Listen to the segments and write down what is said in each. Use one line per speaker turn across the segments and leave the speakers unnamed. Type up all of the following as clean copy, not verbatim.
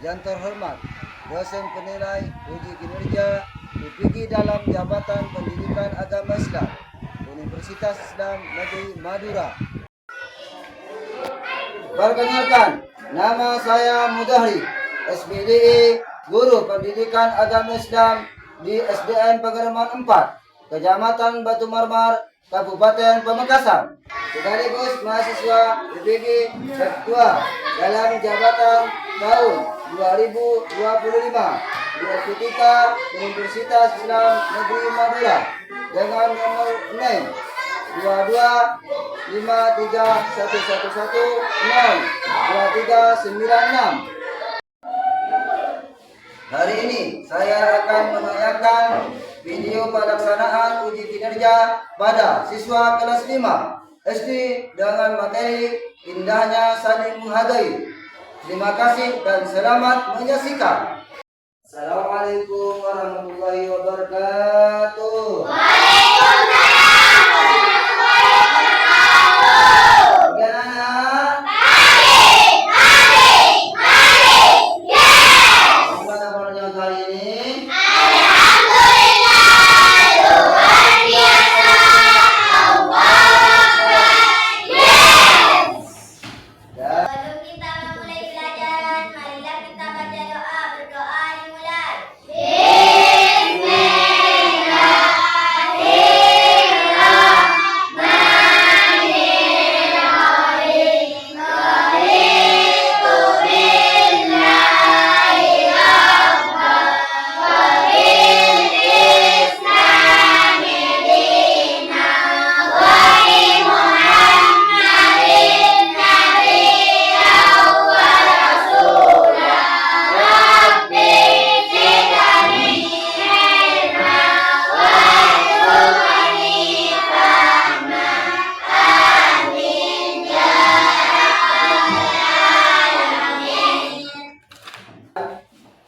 yang terhormat, dosen penilai uji kinerja UPIKI dalam Jabatan Pendidikan Agama Islam Universitas Islam Negeri Madura. Perkenalkan, nama saya Mudahri, SPDI, Guru Pendidikan Agama Islam di SDN Pengeraman 4, Kecamatan Batu Marmar, Kabupaten Pamekasan. Sekaligus mahasiswa UPIKI Ketua dalam jabatan tahun 2025 di FPTK Universitas Islam Negeri Madura dengan nomor NIM 225311102396. Hari ini saya akan menayangkan video pelaksanaan uji kinerja pada siswa kelas 5 SD dengan materi indahnya saling menghargai. Terima kasih dan selamat menyaksikan. Assalamualaikum warahmatullahi wabarakatuh.
Waalaikumsalam warahmatullahi wabarakatuh.
Bagaimana? Gimana kabarnya kali ini?
Alhamdulillah, luar biasa.
Ya.
Sebelum kita memulai pelajaran, marilah kita baca doa. Berdoa dimulai.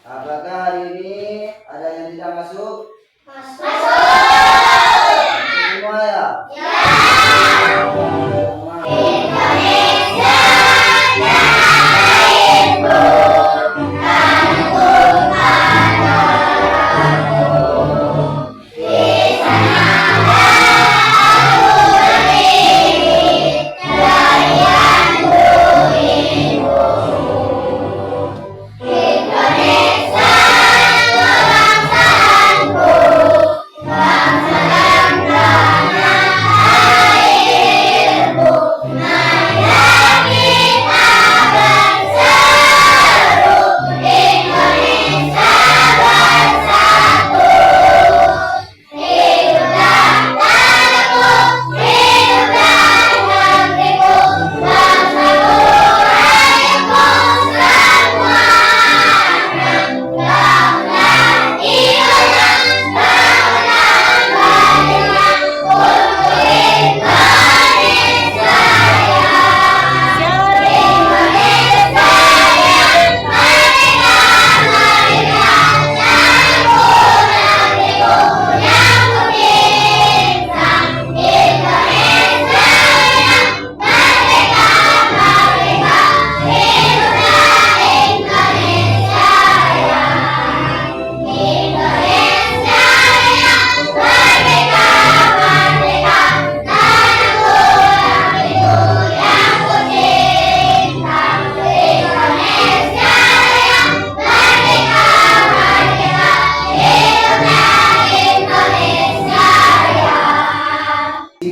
Apakah hari ini ada yang tidak masuk?
Masuk.
Semua ya?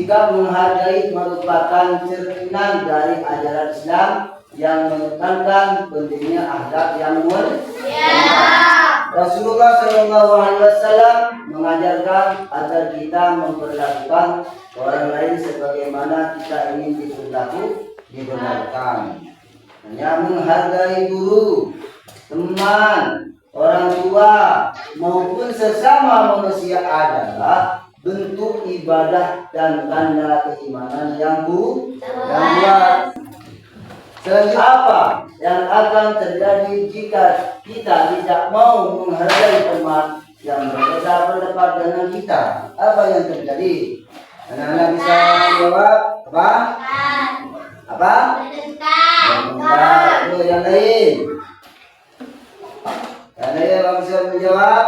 Sikap menghargai merupakan cerminan dari ajaran Islam yang menekankan pentingnya akhlak yang mulia. Rasulullah SAW mengajarkan agar kita memperlakukan orang lain sebagaimana kita ingin diperlakukan. Hanya menghargai guru, teman, orang tua maupun sesama manusia adalah bentuk ibadah dan tanda keimanan yang kuat. Selanjutnya apa yang akan terjadi jika kita tidak mau menghargai teman yang berbeda pendapat dengan kita? Apa yang terjadi? Anak-anak bisa jawab apa? Apa? Bentar. Yang lain. Karena dia langsung menjawab,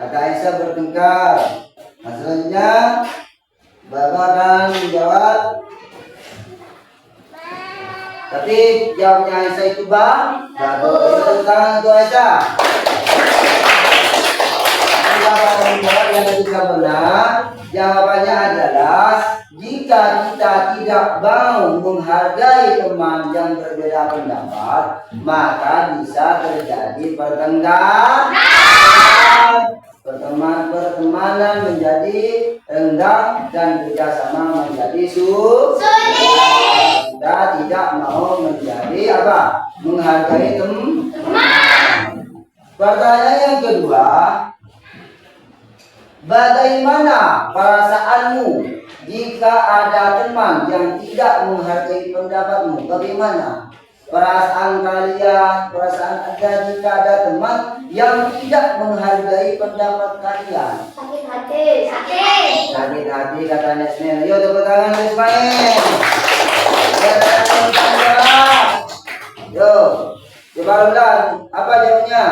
kata Aisyah bertengkar. Selanjutnya Bapak akan menjawab, tapi jawabnya Aisyah itu bang. Bagus. Tangan untuk Aisyah. Bapak akan menjawab yang ketiga benar. Jawabannya adalah jika kita tidak mau menghargai teman yang berbeda pendapat, maka bisa terjadi pertemanan menjadi renggang dan kerjasama menjadi sulit. Kita tidak mau menjadi apa? Menghargai teman. Pertanyaan yang kedua, bagaimana perasaanmu jika ada teman yang tidak menghargai pendapatmu? Bagaimana perasaan kalian, perasaan Anda jika ada teman yang tidak menghargai pendapat kalian?
Sakit hati.
Sakit hati katanya Ismail. Yuk tepuk tangan untuk Ismail. Yuk, coba Romlan, apa jawabnya?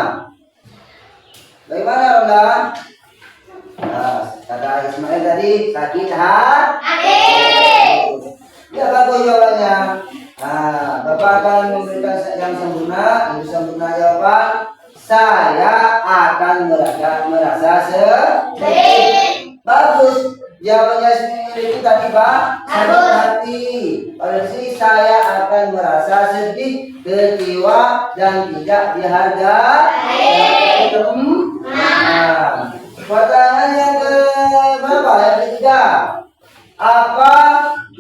Bagaimana Romlan? Nah, kata Ismail tadi sakit hati. Ya bagus jawabannya. Nah, Bapak akan memberikan yang sempurna. Itu sempurna jawaban. Saya akan merasa sedih. Bagus. Jawabannya Ismail itu tadi Pak. Sakit hati. Pada sini saya akan merasa sedih, kecewa dan tidak dihargai. Nah, pertanyaan yang keberapa? Yang ketiga, apa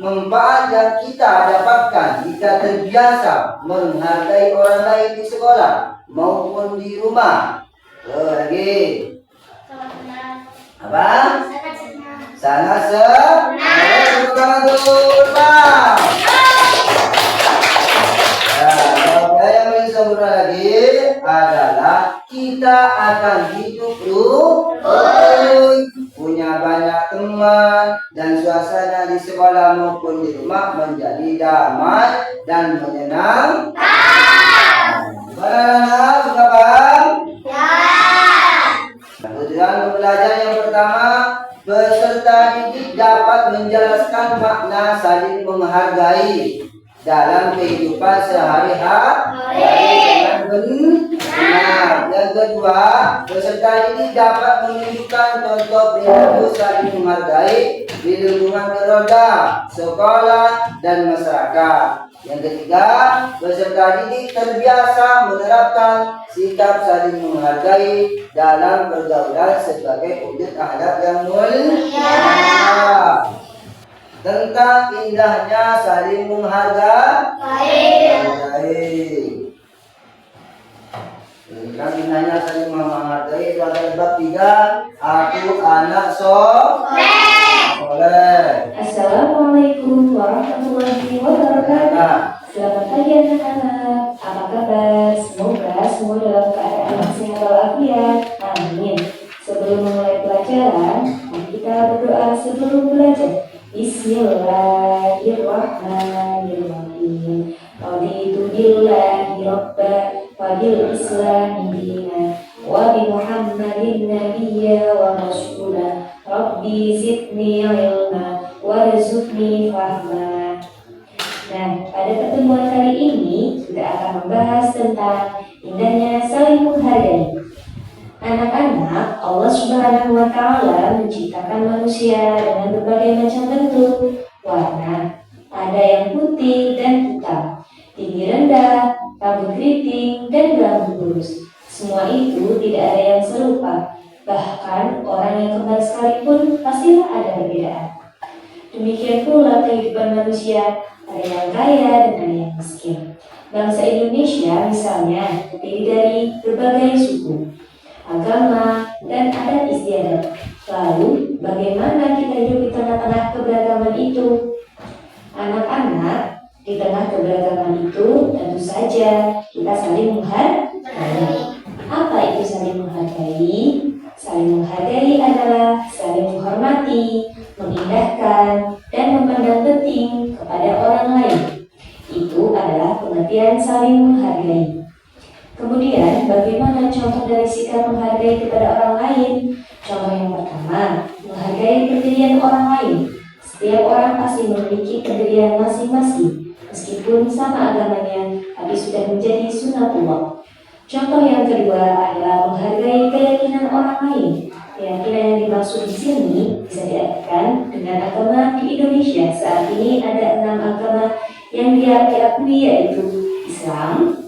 manfaat yang kita dapatkan jika terbiasa menghargai orang lain di sekolah maupun di rumah? Lagi apa? Sangat senang. Jawaban yang lebih sempurna lagi adalah kita akan hidup rukun, punya banyak teman, dan suasana di sekolah maupun di rumah menjadi damai dan menyenangkan. Bagaimana? Sudah paham? Tujuan pembelajaran yang pertama, peserta didik dapat menjelaskan makna saling menghargai dalam kehidupan sehari-hari dengan benar. Yang kedua, peserta didik dapat menunjukkan contoh perilaku saling menghargai di lingkungan keluarga, sekolah, dan masyarakat. Yang ketiga, peserta didik terbiasa menerapkan sikap saling menghargai dalam pergaulan sebagai wujud akhlak yang mulia. Tentang indahnya saling menghargai. Tentang indahnya saling menghargai itu adalah bab 3. Aku anak soleh.
Assalamualaikum warahmatullahi wabarakatuh. Selamat pagi anak-anak. Apa kabar? Semoga semua dalam keadaan yang sehat walafiat. Amin. Sebelum memulai pelajaran, mari kita berdoa sebelum belajar. Bismillahirrahmanirrahim. Raditu billahi rabban wa bil islami dinan wa bi Muhammadin nabiyya wa rasulah. Rabbi zidni ilma warzuqni fahma. Nah, pada pertemuan kali ini kita akan membahas tentang indahnya saling menghargai. Anak-anak, Allah Subhanahu wa Ta'ala menciptakan manusia dengan berbagai macam bentuk, warna. Ada yang putih dan hitam, tinggi rendah, rambut keriting, dan rambut lurus. Semua itu tidak ada yang serupa. Bahkan orang yang kembar sekalipun pastilah ada perbedaan. Demikian pula kehidupan manusia, ada yang kaya dan ada yang miskin. Bangsa Indonesia misalnya terdiri dari berbagai suku, agama, dan adat istiadat. Lalu, bagaimana kita hidup di tengah-tengah keberagaman itu? Anak-anak, di tengah keberagaman itu tentu saja kita saling menghargai. Apa itu saling menghargai? Saling menghargai adalah saling menghormati, mengindahkan, dan memandang penting kepada orang lain. Itu adalah pengertian saling menghargai. Kemudian, bagaimana sikap menghargai kepada orang lain. Contoh yang pertama, menghargai pendirian orang lain. Setiap orang pasti memiliki pendirian masing-masing, meskipun sama agamanya, tapi sudah menjadi sunatullah. Contoh yang kedua adalah menghargai keyakinan orang lain. Keyakinan yang dimaksud di sini bisa diartikan dengan agama di Indonesia. Saat ini ada 6 agama yang diakui, yaitu Islam,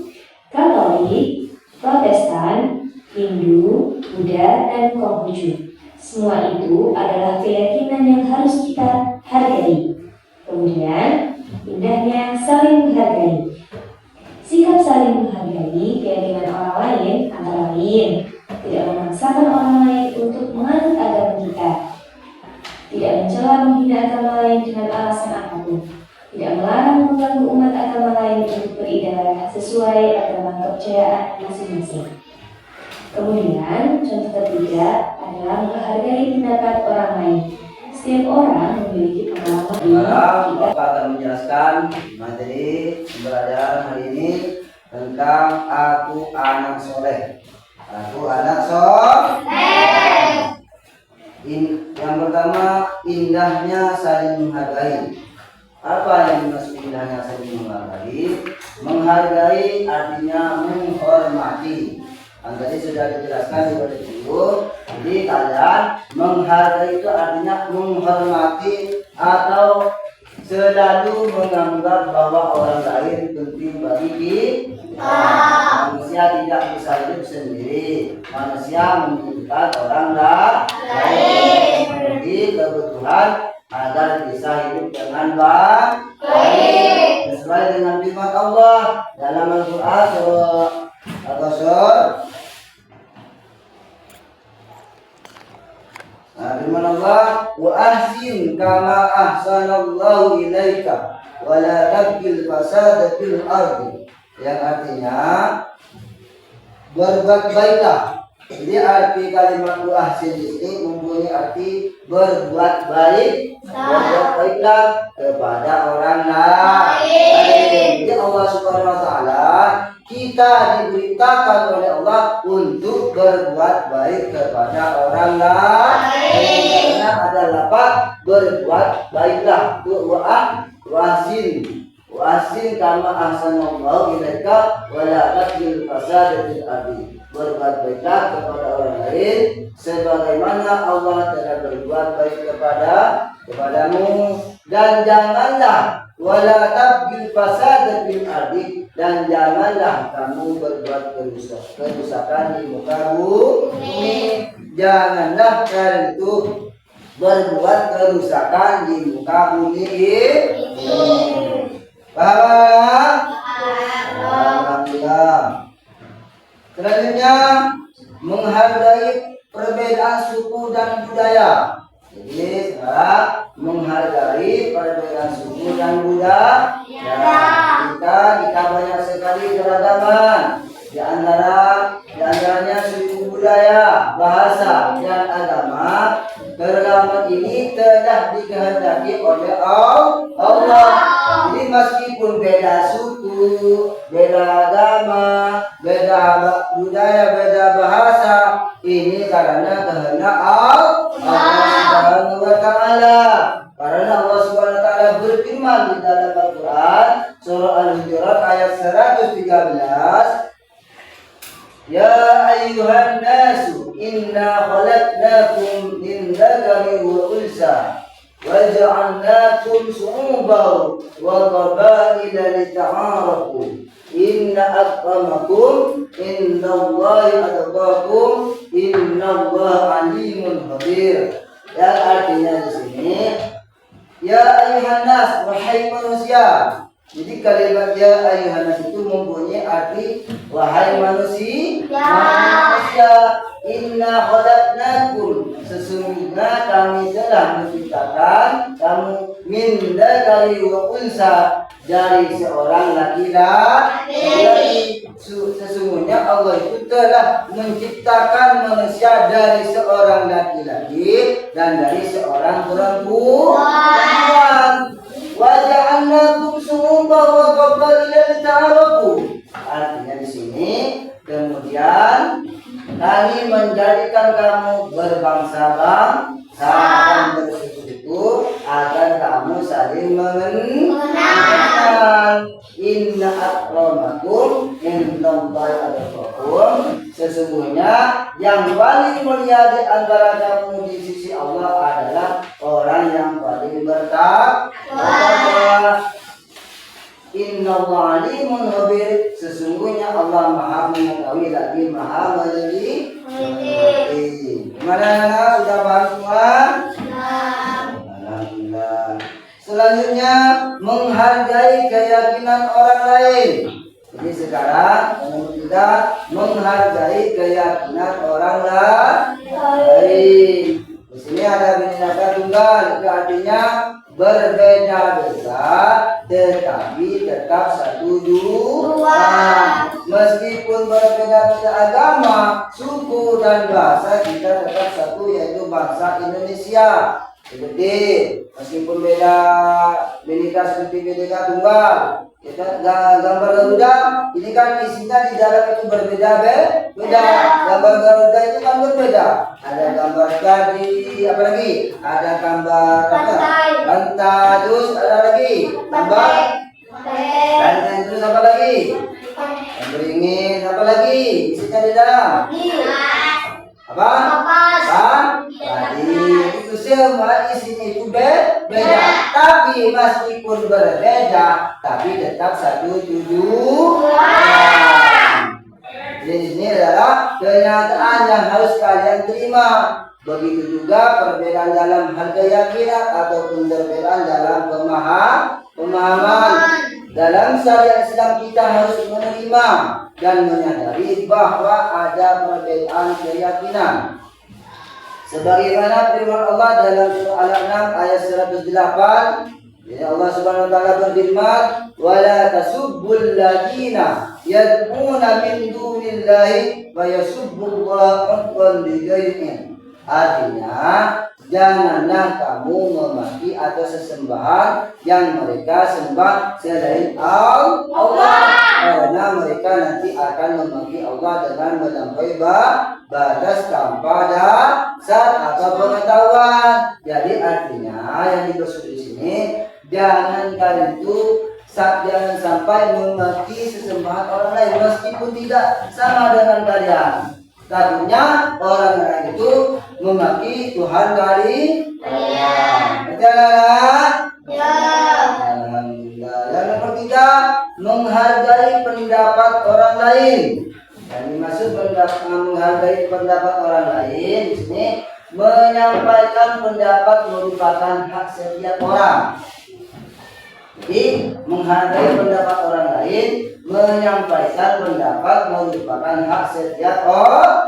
Katolik, Protestan, Hindu, Buddha, dan Konghucu. Semua itu adalah keyakinan yang harus kita hargai. Kemudian, indahnya saling menghargai. Sikap saling menghargai keyakinan orang lain antara lain tidak memaksakan orang lain untuk menganut agama kita, tidak mencela menghina agama lain dengan alasan apapun, tidak melarang mengganggu umat agama lain untuk beribadah sesuai agama kepercayaan masing-masing. Kemudian, contoh ketiga adalah menghargai pendapat orang lain. Setiap orang memiliki pengalaman.
Sekarang Bapak akan menjelaskan materi pembelajaran hari ini tentang aku anak soleh. Aku anak soleh. Yang pertama, indahnya saling menghargai. Apa yang dimaksud indahnya saling menghargai? Menghargai artinya menghormati. Tadi sudah dijelaskan di pada itu. Jadi kalian menghargai itu artinya menghormati atau selalu menganggap bahwa orang lain penting bagi kita. Manusia tidak bisa hidup sendiri. Manusia membutuhkan orang lain. Jadi kebutuhan agar bisa hidup dengan baik sesuai dengan firman Allah dalam Al-Quran surah Al-Qasr. Firman Allah, wa ahsin kama ahsanallahu ilaika wa la tabghil fasada fil ardi, yang artinya berbuat baiklah. Jadi arti kalimat wa ahsin di sini mempunyai arti berbuat baik, berbuat baiklah kepada orang lain. Jadi Allah Subhanahu wa taala, kita diberitakan oleh Allah untuk berbuat baik kepada orang lain. Karena ada lafaz berbuat baiklah. Wahsin kama ahsanallahu ilaika wa la tabghil fasada fil ardi. Berbuat baiklah kepada orang lain sebagaimana Allah telah berbuat baik kepadamu, dan janganlah wala tabghil fasada fil ardi, dan janganlah kamu berbuat kerusakan di muka bumi. Janganlah kalian itu berbuat kerusakan di muka bumi ini. Paham? Alhamdulillah. Selanjutnya, menghargai perbedaan suku dan budaya. Jadi sekarang menghargai perbedaan suku dan budaya. Kita banyak sekali keragaman. Di antaranya suku budaya, bahasa, dan agama. Keragaman ini telah dikehendaki oleh Allah. Jadi meskipun beda suku, beda agama, beda budaya, beda bahasa, ini karena kehendak Allah Subhanahu wa taala. Karena Allah Subhanahu wa taala berfirman di dalam Al-Qur'an surah Al-Hujurat ayat 113, ya ayyuhan nasu inna khalaqnakum min dzakari wa unsa waja'alnakum syu'uban wa qabaila lita'arafu inna akramakum indallahi atqakum innallaha alimun khabir. Yang artinya di sini, ya ayyuhan nas, wahai manusia. Jadi kalimat ya ayyuhan nas itu mempunyai arti wahai manusia. Inna khalaqnakum, sesungguhnya kami telah menciptakan kamu min dzakari wa unsa, dari seorang laki-laki. Sesungguhnya Allah itu telah menciptakan manusia dari seorang laki-laki dan dari seorang perempuan. Wa ja'alnakum syu'uban wa qabaila lita'arafu. Artinya di sini kemudian kami menjadikan kamu berbangsa-bangsa dan bersuku-suku agar kamu saling mengenal. Inna akramakum indallahi atqakum. Sesungguhnya yang paling mulia di antara kamu di sisi Allah adalah orang yang paling bertakwa. Innallaha alimun khabir. Sesungguhnya Allah Maha mengetahui lagi Maha meneliti. Gimana sudah paham semua? Alhamdulillah. Selanjutnya menghargai keyakinan orang lain. Jadi sekarang nomor 3, menghargai keyakinan orang lain. Di sini ada bineka tunggal, itu artinya berbeda-beda tetapi tetap satu dua. Meskipun berbeda-beda agama, suku dan bahasa, kita tetap satu, yaitu bangsa Indonesia. Seperti meskipun beda bineka seperti bineka tunggal, kita gambar Garuda ini kan isinya di dalam itu berbeda-beda. Gambar Garuda itu kan berbeda. Ada gambar tadi, apa lagi? Ada gambar pantai, terus ada lagi gambar dan terus apa lagi? Beringin, apa lagi? Isinya di dalam apa? Tadi itu semua isinya itu beda, tapi meskipun berbeda, tapi tetap satu tujuan. Jadi ini adalah kenyataan yang harus kalian terima. Begitu juga perbedaan dalam hal keyakinan ataupun perbedaan dalam pemahaman. Dalam syariat Islam kita harus menerima dan menyadari bahwa ada perbedaan keyakinan. Sebagaimana firman Allah dalam surah Al-An'am ayat 108, ya Allah Subhanahu wa taala berfirman, "Wala tasubbul ladina yad'una min dunillahi wa yasubbullaha adwan bighairi." Artinya, janganlah kamu memaki atau sesembahan yang mereka sembah selain Allah, karena mereka nanti akan memaki Allah dengan melampaui batas tanpa dasar atau pengetahuan. Jadi artinya yang dimaksud di sini, jangan kalian itu jangan sampai memaki sesembahan orang lain meskipun tidak sama dengan kalian. Takutnya orang lain itu memaki Tuhan kalian. Betul? Ya. Alhamdulillah. Yang nomor 3, menghargai pendapat orang lain. Yang dimaksud menghargai pendapat orang lain di sini, menyampaikan pendapat merupakan hak setiap orang. Jadi menghargai pendapat orang lain, menyampaikan pendapat merupakan hak setiap orang.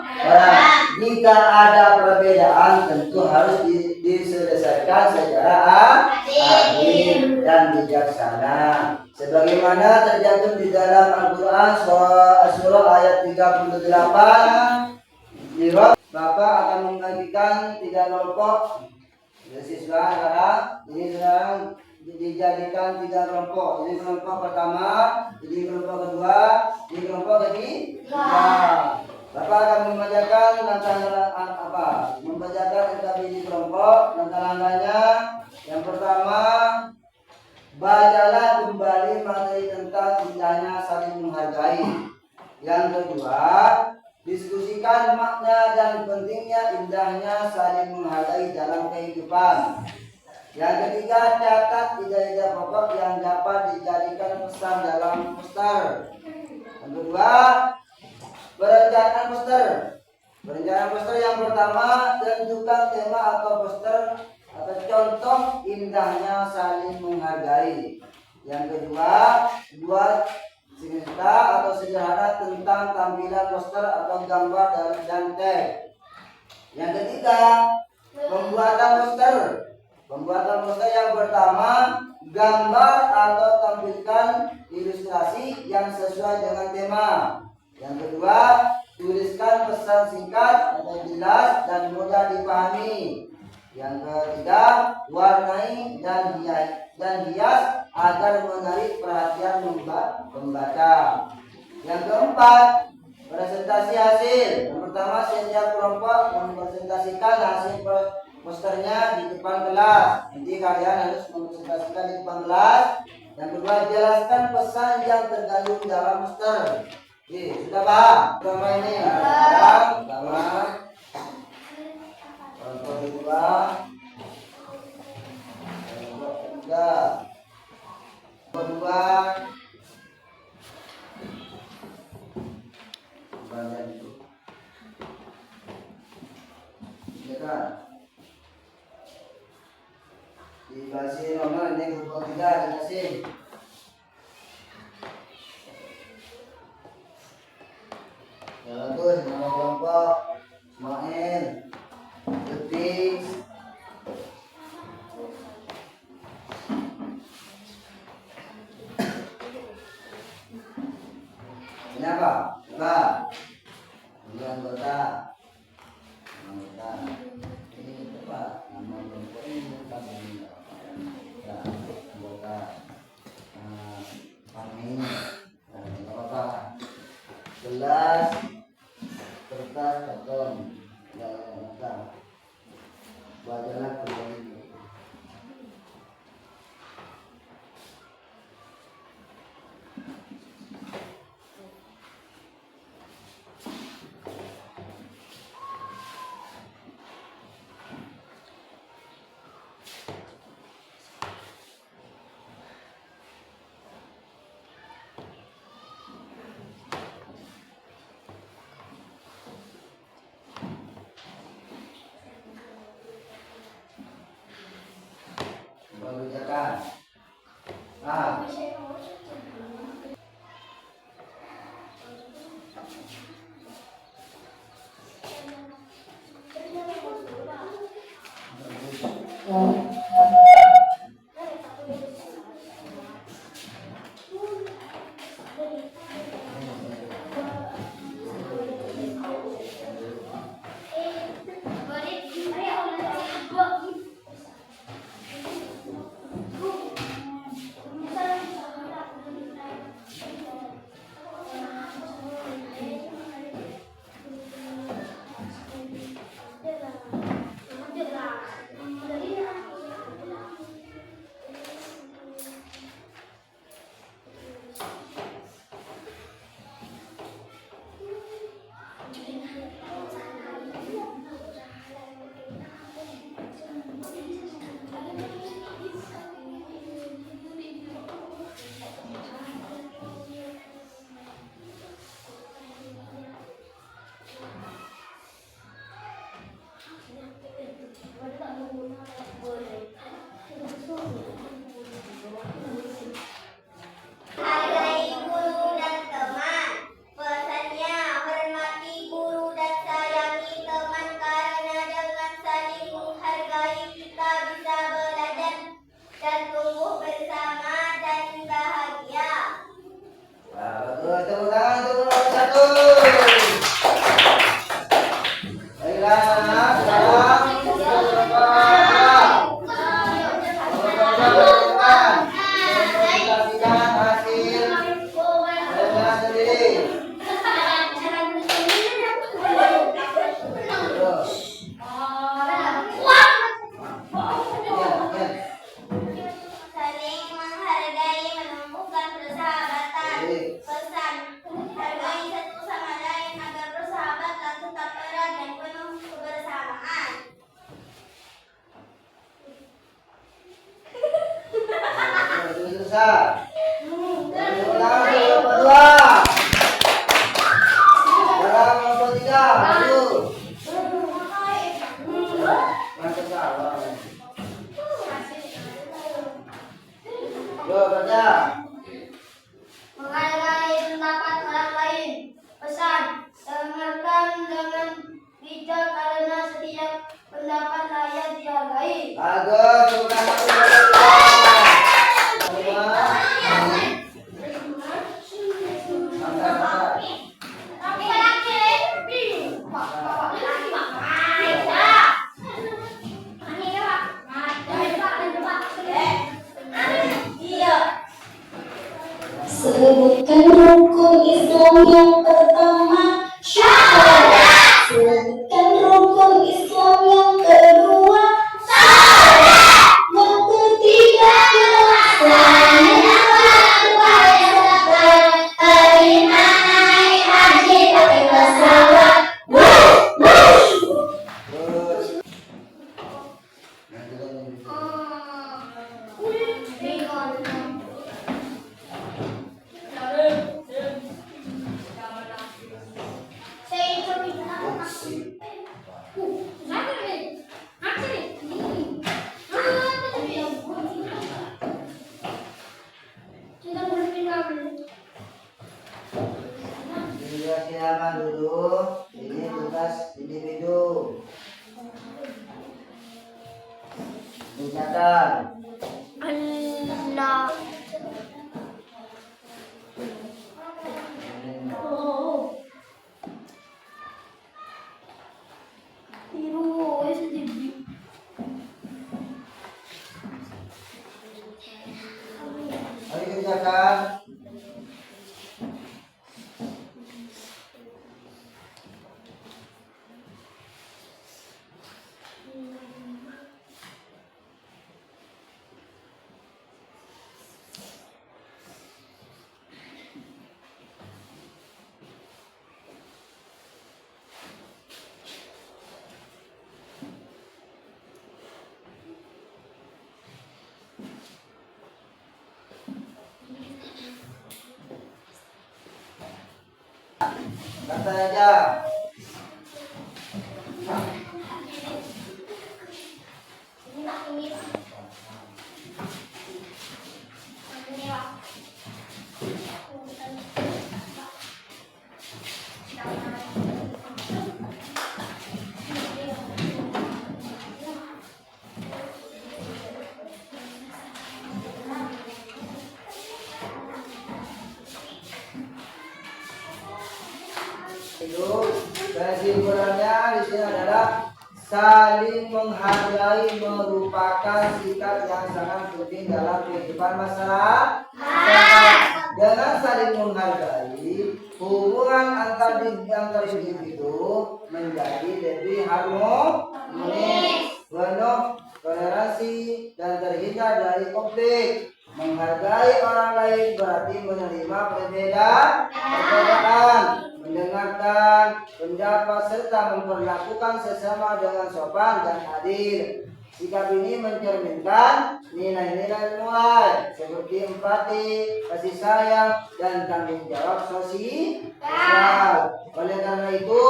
Jika ada perbedaan tentu harus diselesaikan secara adil dan bijaksana. Sebagaimana tercantum di dalam Al-Quran surah ayat 38. Bapak akan membagikan 3 kelompok siswa sekarang. Ini sekarang dijadikan 3 kelompok. Ini kelompok pertama, ini kelompok kedua, ini kelompok ketiga. Bapak akan membacakan membacakan LKB kelompok. Langkah-langkahnya, yang pertama, bacalah kembali materi tentang indahnya saling menghargai. Yang kedua, diskusikan makna dan pentingnya indahnya saling menghargai dalam kehidupan. Yang ketiga, catat ide-ide pokok yang dapat dijadikan pesan dalam poster. Yang kedua, perencanaan poster. Perencanaan poster yang pertama, tentukan tema atau poster atau contoh indahnya saling menghargai. Yang kedua, buat cerita atau sederhana tentang tampilan poster atau gambar dan teks. Yang ketiga, pembuatan poster. Pembuatan poster yang pertama, gambar atau tampilkan ilustrasi yang sesuai dengan tema. Yang kedua, tuliskan pesan singkat atau jelas dan mudah dipahami. Yang ketiga, warnai dan hias agar menarik perhatian pembaca. Yang keempat, Presentasi hasil. Yang pertama, setiap kelompok mempresentasikan hasil posternya di depan kelas. Jadi kalian harus mempresentasikan di depan kelas. Yang kedua, jelaskan pesan yang terkandung dalam poster. Oke, sudah paham? Pertama ini. Yang pertama, kelompok kedua, kelompok ketiga, kedua, banyak itu. Ya kan? Dikasih nomor ini kelompok ketiga dikasih. Bagus, nama kelompok Ismail, Lutfi. Ini apa? Coba. Ini anggota. Anggota. Ini apa? Nama kelompok ini apa? Ya, anggota. Kami. Nah, ini apa? Gelas, kertas, karton. Ya, anggota. Bacalah kembali. Mengerjakan. Ah.
Hargai guru dan teman. Pesannya, hormati guru dan sayangi teman, karena dengan saling menghargai kita bisa belajar dan tumbuh bersama dan bahagia.
Bagus, tepuk tangan untuk nomor satu. Baiklah, sekarang kita presentasikan hasil kalian sendiri. Terus.
Saling menghargai menumbuhkan persahabatan. Pesan, hargai satu sama lain agar persahabatan tetap erat dan penuh kebersamaan.
Itu susah. Tepuk tangan untuk kelompok dua. Sekarang kelompok tiga, maju. Masuk salah. Yo, kerja.
Menghargai pendapat orang lain. Pesan, dengarkan dengan bijak karena setiap pendapat layak dihargai.
Bagus, tepuk tangan untuk kelompok tiga. Semua. Mantap, mantap.
Sebutkan rukun Islam yang pertama.
Silakan.
Anak.
Ayo kerjakan. Santai aja. Itu kesimpulannya di sini adalah saling menghargai merupakan sikap yang sangat penting dalam kehidupan masyarakat. Dengan saling menghargai, hubungan antar individu menjadi lebih harmonis, penuh toleransi dan terhindar dari konflik. Menghargai orang lain berarti menerima perbedaan, mendengarkan pendapat serta memperlakukan sesama dengan sopan dan adil. Sikap ini mencerminkan nilai-nilai moral seperti empati, kasih sayang, dan tanggung jawab sosial. Oleh karena itu,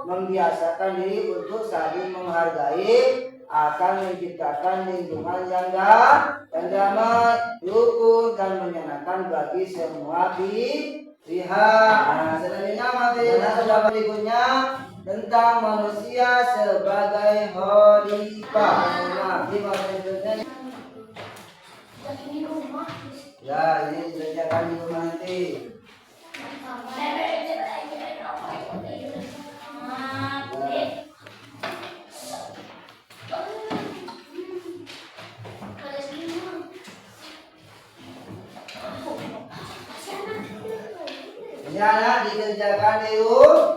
membiasakan diri untuk saling menghargai akan menciptakan lingkungan yang damai, rukun, dan menyenangkan bagi semua pihak. Nah, selanjutnya materi berikutnya tentang manusia sebagai khalifah. Nah, di materi berikutnya ya ini dikerjakan di rumah nanti. Ini anak dikerjakan di rumah.